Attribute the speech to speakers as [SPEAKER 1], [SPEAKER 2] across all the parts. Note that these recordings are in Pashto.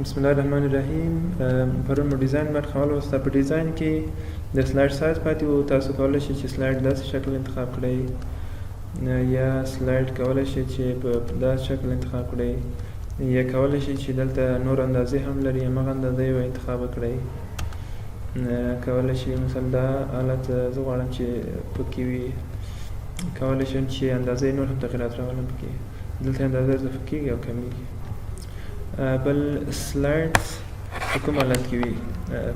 [SPEAKER 1] بسم الله الرحمن الرحیم. پرون مو ډیزاین برخه ولوسته. په ډیزاین کې د سلایډ سایز پاتې و. تاسو کولی شئ چې سلایډ داسې شکل انتخاب کړئ یا سلایډ کولی شئ چې په داسې شکل انتخاب کړئ یا کولی شئ چې دلته نور اندازې هم لري، همغه اندازې یې انتخاب کړئ. کولی شئ مثلا دا حالت زه غواړم چې پکې وي، کولی شم چې اندازې نور هم تغیرات راولم پکې. دلته اندازه اضافه کېږي او کمیږي. بل سلایډز په کوم حالت کې وي،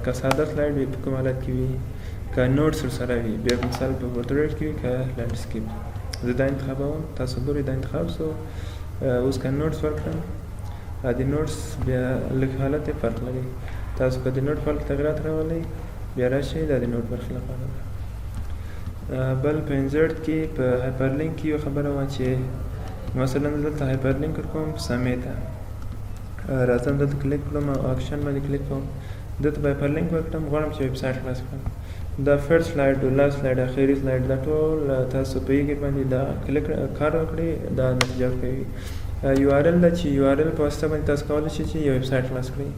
[SPEAKER 1] که ساده سلایډ وي په کوم حالت کې وي، که نوټس ورسره وي، بیا مثال په پورتریټ کې وي که لینډسکیپ. زه دا انتخابوم، تاسو ګورئ دا انتخاب سو. اوس که نوټس ورکړم، د نوټس بیا لږ حالت یې فرق لري. تاسو که د نوټ فرق تغیرات راولئ بیا راشئ دا د نوټ برخې لپاره ده. بل په انزرټ کې په هایپرلینک کې یو خبره وه چې مثلا دلته هایپرلینک ورکوم سمې ته، راځم دلته کلیک کړم او اکشن باندې کلیک کوم، دلته به هایپرلینک ورکړم، غواړم چې ویب سایټ خلاص کړم. دا فرست سلایډ، لاست سلایډ، اخري سلایډ، دا ټول تاسو په یوه باندې دا کلیک کار وکړئ دا نتیجه ورکوي. یو آر ال ده چې یو آر ال په واسطه باندې تاسو کولی شئ چې یو ویب سایټ خلاص کړئ.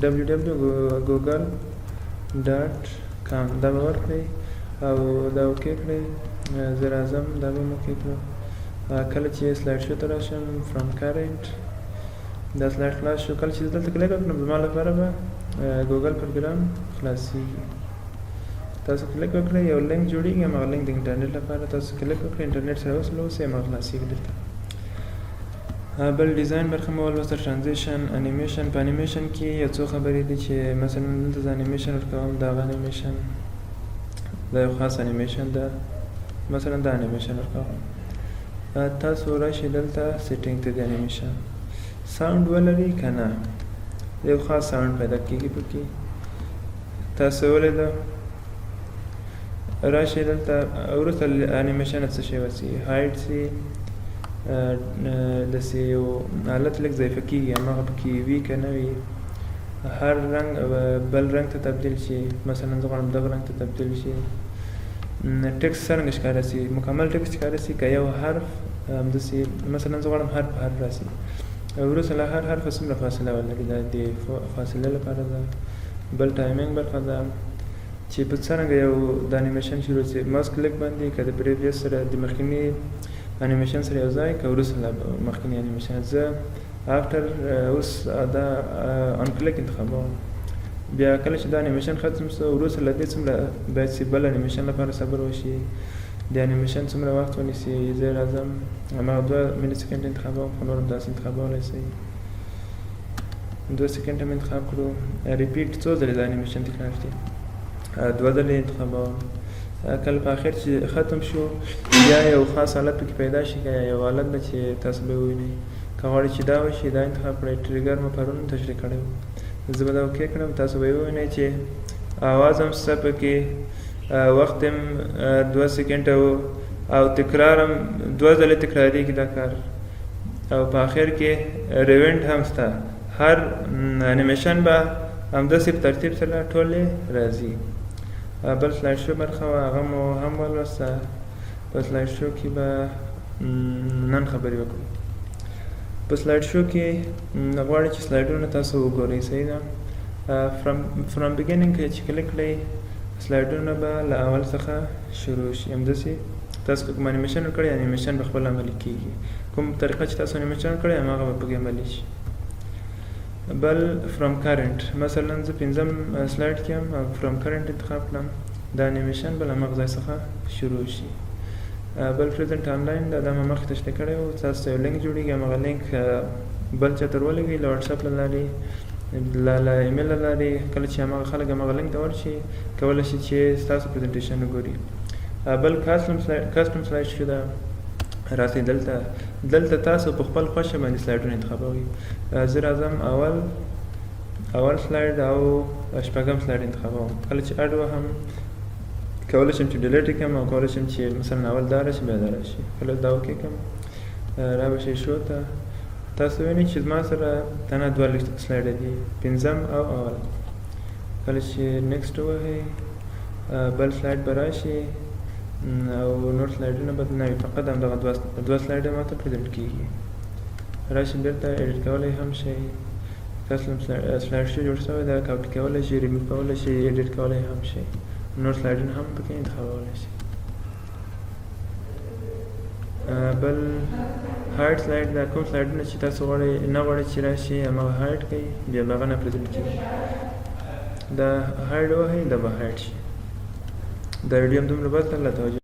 [SPEAKER 1] www.google.com دا به ورکړئ او دا اوکې کړئ. زه راځم دا به م اوکې کړم. کله چې سلایډ شو ته راشم فرام کرنټ دا سلایډ خلاص شو. کله چې دلته کلیک وکړم زما لپاره به ګوګل پروګرام خلاصېږي. تاسو کلیک وکړئ یو لینک جوړېږي، همغه لینک د انټرنیټ لپاره تاسو کلیک وکړئ، انټرنیټ سره وصل همغه خلاصېږي دلته. بل ډیزاین برخه مو ولوسته. ټرانزیشن، انیمیشن. په انیمیشن کې یو څو خبرې دي چې مثلا دلته زه انیمیشن ورکوم، دغه انیمیشن دا یو خاص انیمیشن ده، مثلا دا انیمیشن ورکوم. تاسو راشئ دلته سیټینګ ته د انیمیشن ساوند ولري که نه، یو خاص ساوند پیدا کېږي پکې. تاسو ولیده راشئ دلته وروسته انیمیشن څه شی وسي، هایډ سي، داسې یو حالت لږ ضعیفه کېږي، همغه پکې وي که نه وي. هر رنګ بل رنګ ته تبدیل شي، مثلا زه غواړم دغه رنګ ته تبدیل شي. ټکس څرنګه ښکاره سي، مکمل ټکس ښکاره سي که یو حرف همداسې مثلا زه غواړم حرف حرف راسي. وروسته له هر حرفه څومره فاصله ولري، دا د فاصلې لپاره ده. بل ټایمینګ برخه ده چې په څرنګه یو د انیمیشن شروع سي. ماوس کلیک باندې که د پریویس سره د مخکیني انیمیشن سره یو ځای که وروسته له مخکیني انیمیشن. زه افټر اوس دا ان کلیک انتخابوم. بیا کله چې دا انیمیشن ختم سو وروسته له دې څومره باید چې بل انیمیشن لپاره صبر وشي، د انیمیشن څومره وخت ونیسي. زه راځم همغه 2 ملي سکنډ انتخابوم، خو نور هم داسې انتخابولی شئ. 2 سکنډ هم انتخاب کړو. ریپیټ څو ځلې د انیمیشن تکرار شي، 2 ځلې انتخابوم. کله په آخر چې ختم شو بیا یو خاص حالت پکې پیدا شي که یو حالت ده چې تاسو به ووینئ. که غواړئ چې دا وشي دا انتخاب کړئ. ټریګر مو پرون تشریح کړی و، زه به دا اوکې کړم. تاسو به ووینئ چې آواز هم شته پکې، وخت هم 2 سکنډه و او تکرار هم 2 ځلې تکرارېږي دا کار. او په آخر کې ریونټ هم شته. هر انیمیشن به همداسې په ترتیب سره ټولې راځي. بل سلایډ شو برخه وه، هغه مو هم ولوسته. په سلایډ شو کې به نن خبرې وکړو. په سلایډ شو کې غواړئ چې سلایډونه تاسو وګورئ، صحیح ده. فرام بګینینګ کې چې کلیک کړئ سلایډونه به له اول څخه شروع شي. همداسې تاسو که کوم انیمیشن وکړئ انیمیشن به خپل عملي کېږي. کوم طریقه چې تاسو انیمیشن وکړئ هماغه به پکې عملي شي. بل فرام کرنټ، مثلا زه 5م سلایډ کې یم او فرام کرنټ انتخاب کړم، دا انیمیشن به له همغه ځای څخه شروع شي. بل پریزنټ آنلاین دا ما مخکې تشریح کړی و. تاسو ته یو لینک جوړېږي، همغه لینک بل چا ته ورولېږئ له واټساپ له لارې، له ایمیل له لارې. کله چې همغه خلک همغه لینک ته ورشي کولی شي چې ستاسو پریزنټیشن وګوري. بل کسټم سلایډ شو ده. راسئ دلته تاسو په خپل خوښه باندې سلایډونه انتخابوئ. زه راځم اول سلایډ او 8م سلایډ انتخابوم. کله چې اډ وهم کولی شم چې ډیلیټ کړم او کولی شم چې مثلا اول دا راشي بیا دا راشي. کله دا اوکې کړم را به شئ شو ته. تاسو وینئ چې زما سره تنها 2 سلایډه دي، 5م او اول. کله چې نیکسټ ووهئ بل سلایډ به راشي او نور سلایډونه به نه وي، فقط همدغه 2 سلایډه ماته پریزنټ کېږي. راشئ بیرته ایډیټ کولی هم شئ. تاسو سلاید شو جوړ شوی دا کاپي کولی شي ریموو کولی شي ایډیټ کولی هم شي نور سلایډونه هم پکې انتخابولی شي بل هایډ سلایډ دا کوم سلایډونه چې تاسو نه غواړئ چې راشي هماغه هایډ کوي بیا به هغه نه پرېښودل کېږي دا هایډ وهئ دا به هایډ شي دا ویډیو هم دومره بس الله توجه